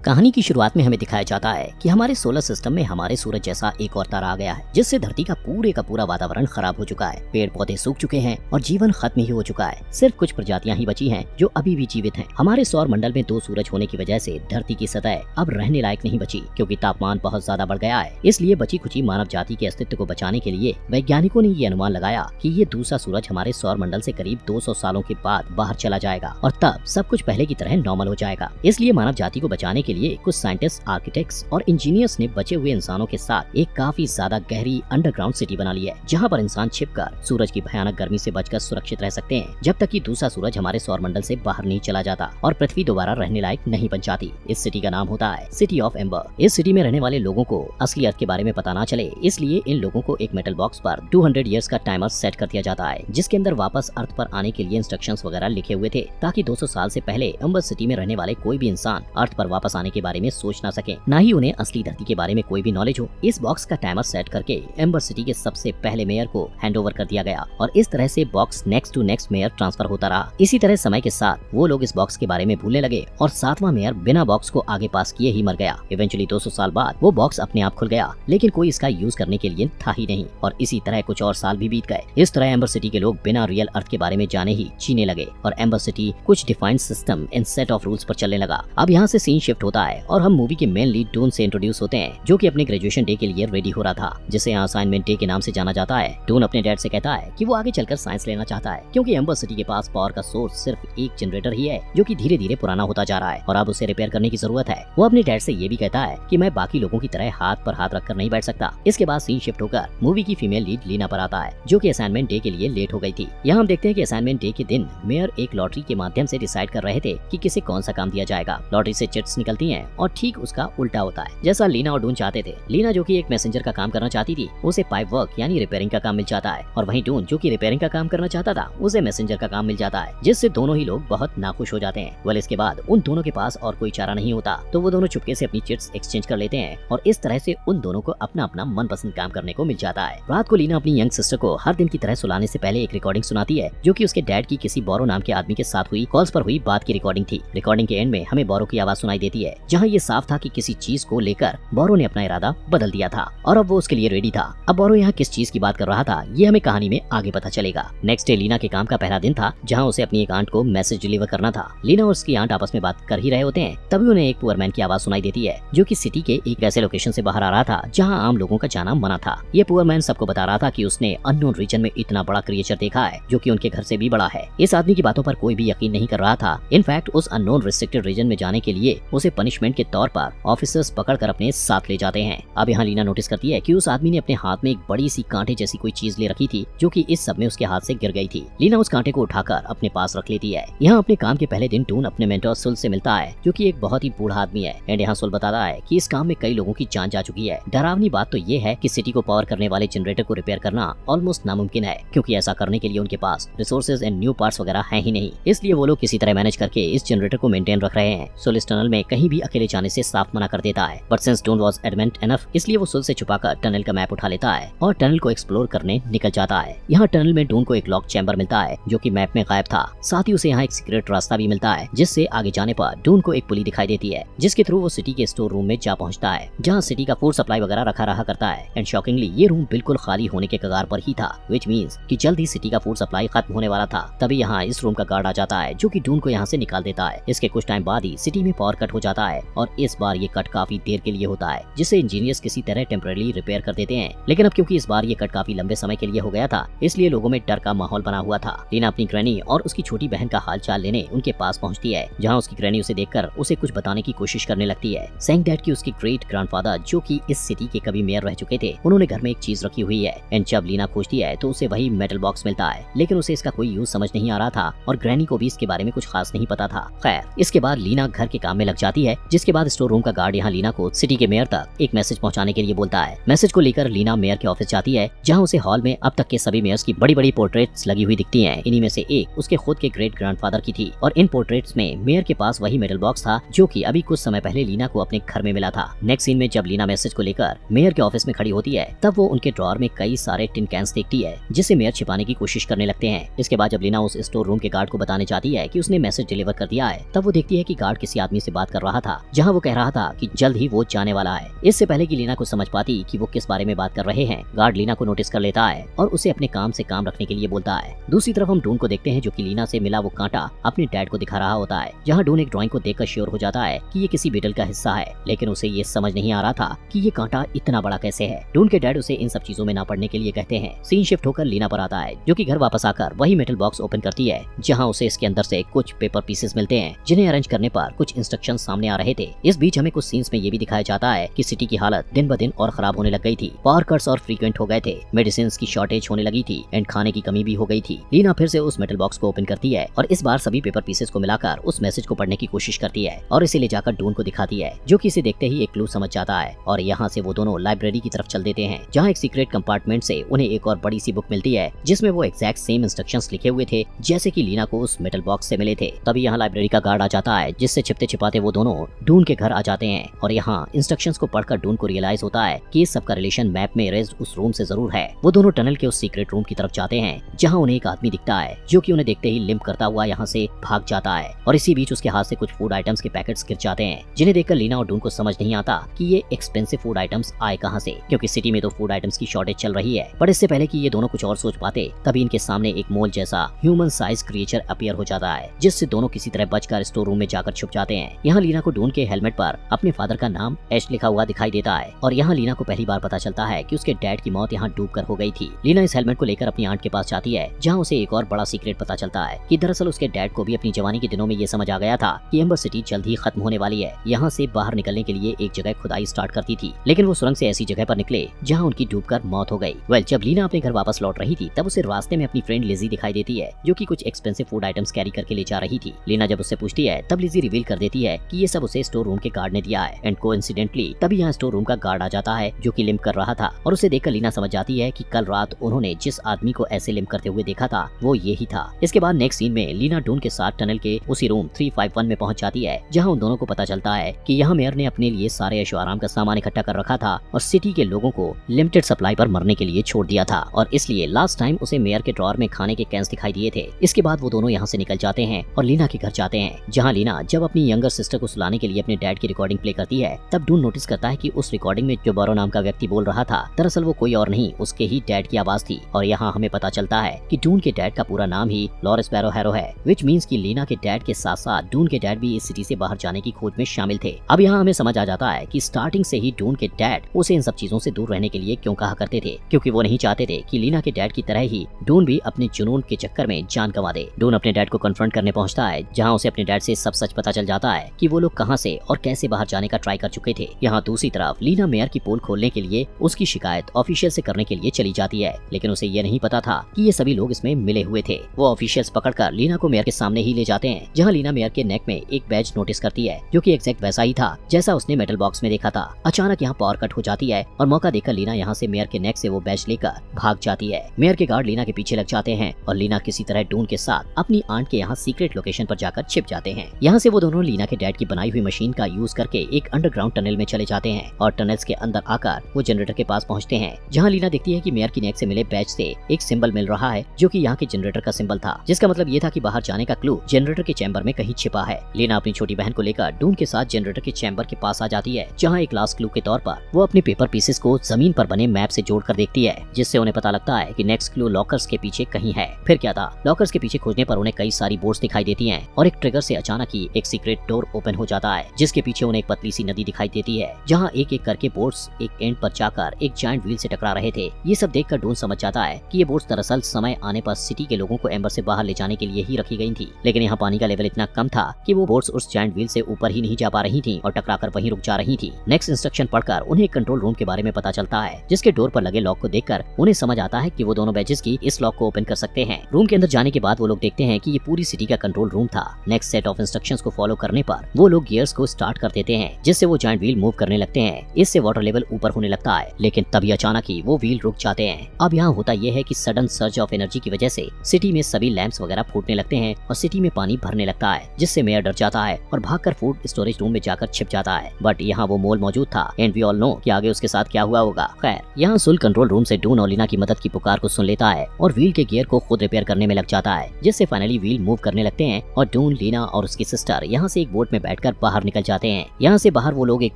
कहानी की शुरुआत में हमें दिखाया जाता है कि हमारे सोलर सिस्टम में हमारे सूरज जैसा एक और तारा आ गया है, जिससे धरती का पूरा वातावरण खराब हो चुका है। पेड़ पौधे सूख चुके हैं और जीवन खत्म ही हो चुका है। सिर्फ कुछ प्रजातियां ही बची हैं जो अभी भी जीवित हैं। हमारे सौर मंडल में 2 सूरज होने की वजह से धरती की सतह अब रहने लायक नहीं बची, क्योंकि तापमान बहुत ज्यादा बढ़ गया है। इसलिए बची खुची मानव जाति के अस्तित्व को बचाने के लिए वैज्ञानिकों ने ये अनुमान लगाया कि ये दूसरा सूरज हमारे सौर मंडल से करीब 200 सालों के बाद बाहर चला जाएगा और तब सब कुछ पहले की तरह नॉर्मल हो जाएगा। इसलिए मानव जाति को बचाने के लिए कुछ साइंटिस्ट, आर्किटेक्ट्स और इंजीनियर्स ने बचे हुए इंसानों के साथ एक काफी ज्यादा गहरी अंडरग्राउंड सिटी बना ली है, जहाँ पर इंसान छिपकर सूरज की भयानक गर्मी से बचकर सुरक्षित रह सकते हैं, जब तक कि दूसरा सूरज हमारे सौर मंडल से बाहर नहीं चला जाता और पृथ्वी दोबारा रहने लायक नहीं बन जाती। इस सिटी का नाम होता है सिटी ऑफ एम्बर। इस सिटी में रहने वाले लोगों को असली अर्थ के बारे में पता ना चले, इसलिए इन लोगों को एक मेटल बॉक्स पर 200 ईयर्स का टाइमर सेट कर दिया जाता है, जिसके अंदर वापस अर्थ पर आने के लिए इंस्ट्रक्शंस वगैरह लिखे हुए थे, ताकि 200 साल से पहले एम्बर सिटी में रहने वाले कोई भी इंसान अर्थ पर वापस आने के बारे में सोच ना सके, ना ही उन्हें असली धरती के बारे में कोई भी नॉलेज हो। इस बॉक्स का टाइमर सेट करके एम्बर सिटी के सबसे पहले मेयर को हैंडओवर कर दिया गया और इस तरह से box next to next mayor transfer होता रहा। इसी तरह समय के साथ वो लोग इस बॉक्स के बारे में भूलने लगे और 7वां मेयर बिना बॉक्स को आगे पास किए ही मर गया। इवेंचुअली 200 साल बाद वो बॉक्स अपने आप खुल गया, लेकिन कोई इसका यूज करने के लिए था ही नहीं और इसी तरह कुछ और साल भी बीत गए। इस तरह एम्बर सिटी के लोग बिना रियल अर्थ के बारे में जाने ही जीने लगे और एम्बर सिटी कुछ defined system and set of rules पर चलने लगा। अब यहाँ से सीन शिफ्ट होता है और हम मूवी के मेन लीड डून से इंट्रोड्यूस होते हैं, जो कि अपने ग्रेजुएशन डे के लिए रेडी हो रहा था, जिसे यहाँ असाइनमेंट डे के नाम से जाना जाता है। डून अपने डैड से कहता है कि वो आगे चलकर साइंस लेना चाहता है, क्योंकि एम्बर सिटी के पास पावर का सोर्स सिर्फ एक जनरेटर ही है, जो कि धीरे धीरे पुराना होता जा रहा है और अब उसे रिपेयर करने की जरूरत है। वो अपने डैड से ये भी कहता है कि मैं बाकी लोगों की तरह हाथ पर हाथ रखकर नहीं बैठ सकता। इसके बाद सीन शिफ्ट होकर मूवी की फीमेल लीड लीना पर आता है, जो कि असाइनमेंट डे के लिए लेट हो गई थी। यहाँ हम देखते हैं कि असाइनमेंट डे के दिन मेयर एक लॉटरी के माध्यम से डिसाइड कर रहे थे कि किसे कौन सा काम दिया जाएगा। लॉटरी से चिट्स निकलती हैं और ठीक उसका उल्टा होता है जैसा लीना और डून चाहते थे। लीना, जो कि एक मैसेंजर का काम करना चाहती थी, उसे पाइप वर्क यानी रिपेयरिंग का काम मिल जाता है और वहीं डून, जो कि रिपेयरिंग का काम करना चाहता था, उसे मैसेंजर का काम मिल जाता है, जिससे दोनों ही लोग बहुत नाखुश हो जाते हैं। वेल, इसके बाद उन दोनों के पास और कोई चारा नहीं होता, तो वो दोनों चुपके से अपनी चिट्स एक्सचेंज कर लेते हैं और इस तरह से उन दोनों को अपना अपना मनपसंद काम करने को मिल जाता है। रात को लीना अपनी यंग सिस्टर को हर दिन की तरह सुलाने से पहले एक रिकॉर्डिंग सुनाती है, जो कि उसके डैड की किसी बोरो नाम के आदमी के साथ हुई कॉल्स पर हुई बात की रिकॉर्डिंग थी। रिकॉर्डिंग के एंड में हमें बोरो की आवाज सुनाई देती है, जहाँ ये साफ था कि किसी चीज को लेकर बोरो ने अपना इरादा बदल दिया था और अब वो उसके लिए रेडी था। अब बोरो यहाँ किस चीज की बात कर रहा था, ये हमें कहानी में आगे पता चलेगा। नेक्स्ट डे लीना के काम का पहला दिन था, जहाँ उसे अपनी एक आंट को मैसेज डिलीवर करना था। लीना और उसकी आंट आपस में बात कर ही रहे होते हैं, तभी उन्हें एक पुअर मैन की आवाज सुनाई देती है, जो कि सिटी के एक ऐसे लोकेशन से बाहर आ रहा था जहाँ आम लोगों का जाना मना था। ये पुअर मैन सबको बता रहा था कि उसने अननोन रीजन में इतना बड़ा क्रिएचर देखा है, जो कि उनके घर से भी बड़ा है। इस आदमी की बातों पर कोई भी यकीन नहीं कर रहा था। इनफैक्ट उस अननोन रिस्ट्रिक्टेड रीजन में जाने के लिए उसे पनिशमेंट के तौर पर ऑफिसर्स पकड़कर अपने साथ ले जाते हैं। अब यहाँ लीना नोटिस करती है कि उस आदमी ने अपने हाथ में एक बड़ी सी कांटे जैसी कोई चीज ले रखी थी, जो कि इस सब में उसके हाथ से गिर गई थी। लीना उस कांटे को उठाकर अपने पास रख लेती है। यहाँ अपने काम के पहले दिन टून अपने मेंटर सुल से मिलता है, जो कि एक बहुत ही बूढ़ा आदमी है। एंड यहाँ सुल बताता है कि इस काम में कई लोगों की जान जा चुकी है। डरावनी बात तो ये है कि सिटी को पावर करने वाले जनरेटर को रिपेयर करना ऑलमोस्ट नामुमकिन है, क्योंकि ऐसा करने के लिए उनके पास रिसोर्सेज एंड न्यू पार्ट्स वगैरह हैं ही नहीं। इसलिए वो लोग किसी तरह मैनेज करके इस जनरेटर को मेंटेन रख रहे हैं। सुल इस टनल में कहीं भी अकेले जाने से साफ मना कर देता है, but since Toon was adamant enough, इसलिए वो सुल से छुपाकर टनल का मैप उठा लेता है और टनल को एक्सप्लोर करने निकल जाता है। यहाँ टनल में टून को एक लॉक चैम्बर मिलता है, जो कि मैप में गायब था। साथ ही उसे यहाँ एक सीक्रेट रास्ता भी मिलता है, जिससे आगे जाने पर टून को एक पुली दिखाई देती है, जिसके थ्रू वो सिटी के स्टोर रूम में जा पहुँचता है, जहाँ सिटी का फूड सप्लाई वगैरह रखा करता है। एंड शॉकिंगली ये रूम बिल्कुल खाली होने के कगार पर ही था, विच मीन्स कि जल्द ही सिटी का फूड सप्लाई खत्म होने वाला था। तभी यहाँ इस रूम का गार्ड आ जाता है, जो कि डून को यहाँ से निकाल देता है। इसके कुछ टाइम बाद ही सिटी में पावर कट हो जाता है और इस बार ये कट काफी देर के लिए होता है, जिसे इंजीनियर्स किसी तरह टेम्परेरी रिपेयर कर देते हैं। लेकिन अब क्योंकि इस बार ये कट काफी लंबे समय के लिए हो गया था, इसलिए लोगों में डर का माहौल बना हुआ था। लीना अपनी ग्रैनी और उसकी छोटी बहन का हाल चाल लेने उनके पास पहुंचती है, जहां उसकी ग्रैनी उसे देखकर उसे कुछ बताने की कोशिश करने लगती है, सेइंग दैट कि उसके ग्रेट ग्रैंडफादर, जो कि इस सिटी के कभी मेयर रह चुके थे, उन्होंने घर में एक चीज रखी हुई है। एंड जब लीना खोजती है तो उसे वही मेटल बॉक्स मिलता है, लेकिन उसे इसका कोई यूज समझ नहीं आ रहा था और ग्रैनी को भी इसके बारे में कुछ खास नहीं पता था। खैर, इसके बाद लीना घर के काम में लग जाती है, जिसके बाद स्टोर रूम का गार्ड यहाँ लीना को सिटी के मेयर तक एक मैसेज पहुंचाने के लिए बोलता है। मैसेज को लेकर लीना मेयर के ऑफिस जाती है, जहाँ उसे हॉल में अब तक के सभी मेयर्स की बड़ी बड़ी पोर्ट्रेट्स लगी हुई दिखती हैं। इन्हीं में से एक उसके खुद के ग्रेट ग्रैंडफादर की थी और इन पोर्ट्रेट्स में मेयर के पास वही मेटल बॉक्स था, जो कि अभी कुछ समय पहले लीना को अपने घर में मिला था। नेक्स्ट सीन में जब लीना मैसेज को लेकर मेयर के ऑफिस में खड़ी होती है, तब वो उनके ड्रॉअर में कई सारे टिन कैंस देखती है, जिसे मेयर छिपाने की कोशिश करने लगते हैं। इसके बाद जब लीना उस स्टोर रूम के गार्ड को बताने जाती है कि उसने मैसेज डिलीवर कर दिया है, तब वो देखती है कि गार्ड किसी आदमी से बात कर रहा रहा था, जहाँ वो कह रहा था कि जल्द ही वो जाने वाला है। इससे पहले कि लीना को समझ पाती कि वो किस बारे में बात कर रहे हैं, गार्ड लीना को नोटिस कर लेता है और उसे अपने काम से काम रखने के लिए बोलता है। दूसरी तरफ हम डून को देखते हैं, जो कि लीना से मिला वो कांटा अपने डैड को दिखा रहा होता है, जहाँ डून एक ड्राइंग को देखकर श्योर हो जाता है कि ये किसी बेटल का हिस्सा है, लेकिन उसे ये समझ नहीं आ रहा था कि ये कांटा इतना बड़ा कैसे है। डून के डैड उसे इन सब चीजों में ना पड़ने के लिए कहते हैं। सीन शिफ्ट होकर लीना पर आता है, जो कि घर वापस आकर वही मेटल बॉक्स ओपन करती है, जहाँ उसे इसके अंदर से कुछ पेपर पीसेस मिलते हैं, जिन्हें अरेंज करने पर कुछ इंस्ट्रक्शन सामने आ रहे थे। इस बीच हमें कुछ सीन्स में ये भी दिखाया जाता है कि सिटी की हालत दिन ब दिन और खराब होने लग गई थी। पावर कट्स और फ्रीक्वेंट हो गए थे, मेडिसिन की शॉर्टेज होने लगी थी एंड खाने की कमी भी हो गई थी। लीना फिर से उस मेटल बॉक्स को ओपन करती है और इस बार सभी पेपर पीसेस को मिलाकर उस मैसेज को पढ़ने की कोशिश करती है और इसे ले जाकर डून को दिखाती है, जो कि इसे देखते ही एक क्लू समझ जाता है। और यहाँ से वो दोनों लाइब्रेरी की तरफ चल देते हैं, जहाँ एक सीक्रेट कंपार्टमेंट से उन्हें एक और बड़ी सी बुक मिलती है, जिसमें वो एग्जैक्ट सेम इंस्ट्रक्शंस लिखे हुए थे जैसे कि लीना को उस मेटल बॉक्स से मिले थे। तभी यहाँ लाइब्रेरी का गार्ड आ जाता है, जिससे छिपते छिपाते वो दोनों डून के घर आ जाते हैं और यहाँ इंस्ट्रक्शंस को पढ़कर डून को रियलाइज होता है कि इस सब का रिलेशन मैप में इरेज्ड उस रूम से जरूर है। वो दोनों टनल के उस सीक्रेट रूम की तरफ जाते हैं, जहाँ उन्हें एक आदमी दिखता है, जो कि उन्हें देखते ही लिम्प करता हुआ यहाँ से भाग जाता है और इसी बीच उसके हाथ से कुछ फूड आइटम्स के पैकेट्स गिर जाते हैं, जिन्हें देखकर लीना और डून को समझ नहीं आता कि ये एक्सपेंसिव फूड आइटम्स आए कहाँ से, क्योंकि सिटी में तो फूड आइटम्स की शॉर्टेज चल रही है। पर इससे पहले कि ये दोनों कुछ और सोच पाते, तभी इनके सामने एक मोल जैसा ह्यूमन साइज क्रिएचर अपीयर हो जाता है, जिससे दोनों किसी तरह बचकर स्टोर रूम में जाकर छुप जाते हैं। यहाँ लीना को डून के हेलमेट पर अपने फादर का नाम एश लिखा हुआ दिखाई देता है और यहाँ लीना को पहली बार पता चलता है कि उसके डैड की मौत यहाँ डूबकर हो गई थी। लीना इस हेलमेट को लेकर अपनी आंट के पास जाती है, जहाँ उसे एक और बड़ा सीक्रेट पता चलता है कि दरअसल उसके डैड को भी अपनी जवानी के दिनों में ये समझ आ गया था कि एम्बर सिटी जल्द ही खत्म होने वाली है। यहाँ से बाहर निकलने के लिए एक जगह खुदाई स्टार्ट करती थी, लेकिन वो सुरंग से ऐसी जगह पर निकले जहाँ उनकी डूबकर मौत हो गई। जब लीना अपने घर वापस लौट रही थी, तब उसे रास्ते में अपनी फ्रेंड लिजी दिखाई देती है, जो कि कुछ एक्सपेंसिव फूड आइटम्स कैरी करके ले जा रही थी। लीना जब उससे पूछती है, तब लिजी रिवील कर देती है कि ये सब उसे स्टोर रूम के गार्ड ने दिया है एंड कोइंसिडेंटली तभी यहाँ स्टोर रूम का गार्ड आ जाता है, जो कि लिम्प कर रहा था और उसे देखकर लीना समझ जाती है कि कल रात उन्होंने जिस आदमी को ऐसे लिम्प करते हुए देखा था वो यही था। इसके बाद नेक्स्ट सीन में लीना डून के साथ टनल के उसी रूम 351 में पहुंच जाती है, जहां उन दोनों को पता चलता है कि यहाँ मेयर ने अपने लिए सारे ऐशो आराम का सामान इकट्ठा कर रखा था और सिटी के लोगों को लिमिटेड सप्लाई पर मरने के लिए छोड़ दिया था और इसलिए लास्ट टाइम उसे मेयर के ड्रॉअर में खाने के कैंस दिखाई दिए थे। इसके बाद वो दोनों यहाँ से निकल जाते हैं और लीना के घर जाते हैं, जहाँ लीना जब अपनी यंगर सिस्टर को सुलाने के लिए अपने डैड की रिकॉर्डिंग प्ले करती है, तब डून नोटिस करता है कि उस रिकॉर्डिंग में जो बोरो नाम का व्यक्ति बोल रहा था, दरअसल वो कोई और नहीं उसके ही डैड की आवाज थी। और यहाँ हमें पता चलता है कि डून के डैड का पूरा नाम ही लॉरेंस बैरो हैरो है, विच मीन्स कि लीना के डैड के साथ साथ डून के डैड भी इस सिटी से बाहर जाने की खोज में शामिल थे। अब यहाँ हमें समझ आ जाता है कि स्टार्टिंग से ही डून के डैड उसे इन सब चीजों से दूर रहने के लिए क्यों कहा करते थे, क्योंकि वो नहीं चाहते थे कि लीना के डैड की तरह ही डून भी अपने जुनून के चक्कर में जान गंवा दे। डून अपने डैड को कन्फ्रंट करने पहुंचता है, जहाँ उसे अपने डैड से सब सच पता चल जाता है कि वो लोग कहाँ से और कैसे बाहर जाने का ट्राई कर चुके थे। यहाँ दूसरी तरफ लीना मेयर की पोल खोलने के लिए उसकी शिकायत ऑफिशियल से करने के लिए चली जाती है, लेकिन उसे ये नहीं पता था कि ये सभी लोग इसमें मिले हुए थे। वो ऑफिशियल्स पकड़कर लीना को मेयर के सामने ही ले जाते हैं, जहाँ लीना मेयर के नेक में एक बैज नोटिस करती है, जो कि एग्जैक्ट वैसा ही था जैसा उसने मेटल बॉक्स में देखा था। अचानक यहाँ पावर कट हो जाती है और मौका देखकर लीना यहाँ से मेयर के नेक से वो बैज लेकर भाग जाती है। मेयर के गार्ड लीना के पीछे लग जाते हैं और लीना किसी तरह डून के साथ अपनी आंट के यहाँ सीक्रेट लोकेशन पर जाकर छिप जाते हैं। यहाँ से वो दोनों लीना के डैड की बनाई हुई मशीन का यूज करके एक अंडरग्राउंड टनल में चले जाते हैं और टनल्स के अंदर आकर वो जनरेटर के पास पहुँचते हैं, जहाँ लीना देखती है कि मेयर की नेक से मिले बैज से एक सिंबल मिल रहा है, जो कि यहाँ के जनरेटर का सिंबल था, जिसका मतलब ये था कि बाहर जाने का क्लू जनरेटर के चैम्बर में कहीं छिपा है। लीना अपनी छोटी बहन को लेकर डून के साथ जनरेटर के चैम्बर के पास आ जाती है, जहाँ एक लास्ट क्लू के तौर पर वो अपने पेपर पीसेस को जमीन पर बने मैप से जोड़कर देखती है, जिससे उन्हें पता लगता है कि नेक्स्ट क्लू लॉकर्स के पीछे कहीं है। फिर क्या था, लॉकर्स के पीछे खोजने पर उन्हें कई सारी बोर्ड्स दिखाई देती हैं और एक ट्रिगर से अचानक ही एक सीक्रेट डोर ओपन हो जाता है, जिसके पीछे उन्हें एक पतली सी नदी दिखाई देती है, जहाँ एक एक करके बोर्ड्स एक एंड पर जाकर एक जायंट व्हील से टकरा रहे थे। ये सब देखकर डून समझ जाता है कि ये बोर्ड्स दरअसल समय आने पर सिटी के लोगों को एम्बर से बाहर ले जाने के लिए ही रखी गई थी, लेकिन यहाँ पानी का लेवल इतना कम था कि वो बोर्ड्स उस जायंट व्हील से ऊपर ही नहीं जा पा रही थी और टकराकर वहीं रुक जा रही थी। नेक्स्ट इंस्ट्रक्शन पढ़कर उन्हें एक कंट्रोल रूम के बारे में पता चलता है, जिसके डोर पर लगे लॉक को देखकर उन्हें समझ आता है कि वो दोनों बैजेस की इस लॉक को ओपन कर सकते हैं। रूम के अंदर जाने के बाद वो लोग देखते हैं कि ये पूरी सिटी का कंट्रोल रूम था। नेक्स्ट सेट ऑफ इंस्ट्रक्शंस को फॉलो करने पर वो लोग गियर्स को स्टार्ट कर देते हैं, जिससे वो जायंट व्हील मूव करने लगते हैं। इससे वाटर लेवल ऊपर होने लगता है, लेकिन तभी अचानक ही वो व्हील रुक जाते हैं। अब यहाँ होता यह है कि सडन सर्ज ऑफ एनर्जी की वजह से सिटी में सभी लैंप्स वगैरह फूटने लगते हैं और सिटी में पानी भरने लगता है, जिससे मेयर डर जाता है और भागकर फूड स्टोरेज रूम में जाकर छिप जाता है। बट यहाँ वो मोल मौजूद था एंड वी ऑल नो कि आगे उसके साथ क्या हुआ होगा। खैर, यहाँ सुल कंट्रोल रूम से डून और लीना की मदद की पुकार को सुन लेता है और व्हील के गियर को खुद रिपेयर करने में लग जाता है, जिससे फाइनली व्हील मूव करने लगते हैं और डून, लीना और उसकी सिस्टर यहाँ से एक बोट में बैठ बैठकर बाहर निकल जाते हैं। यहाँ से बाहर वो लोग एक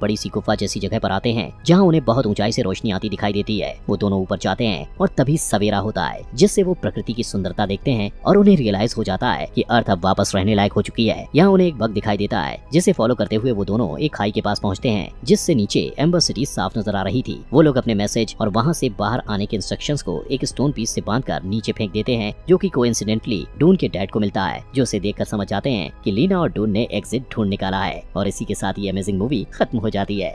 बड़ी सी गुफा जैसी जगह पर आते हैं जहाँ उन्हें बहुत ऊंचाई से रोशनी आती दिखाई देती है। वो दोनों ऊपर जाते हैं और तभी सवेरा होता है, जिससे वो प्रकृति की सुंदरता देखते हैं और उन्हें रियलाइज हो जाता है कि अर्थ अब वापस रहने लायक हो चुकी है। यहाँ उन्हें एक बग दिखाई देता है, जिसे फॉलो करते हुए वो दोनों एक खाई के पास पहुँचते हैं, जिससे नीचे एम्बर सिटी साफ नजर आ रही थी। वो लोग अपने मैसेज और वहाँ से बाहर आने के इंस्ट्रक्शंस को एक स्टोन पीस से बांधकर नीचे फेंक देते हैं, जो कि कोइंसिडेंटली डून के डैड को मिलता है, जो उसे देखकर समझ जाते हैं कि लीना और डून ने एग्जिट ढूंढ निकाला है। और इसी के साथ ये अमेजिंग मूवी खत्म हो जाती है।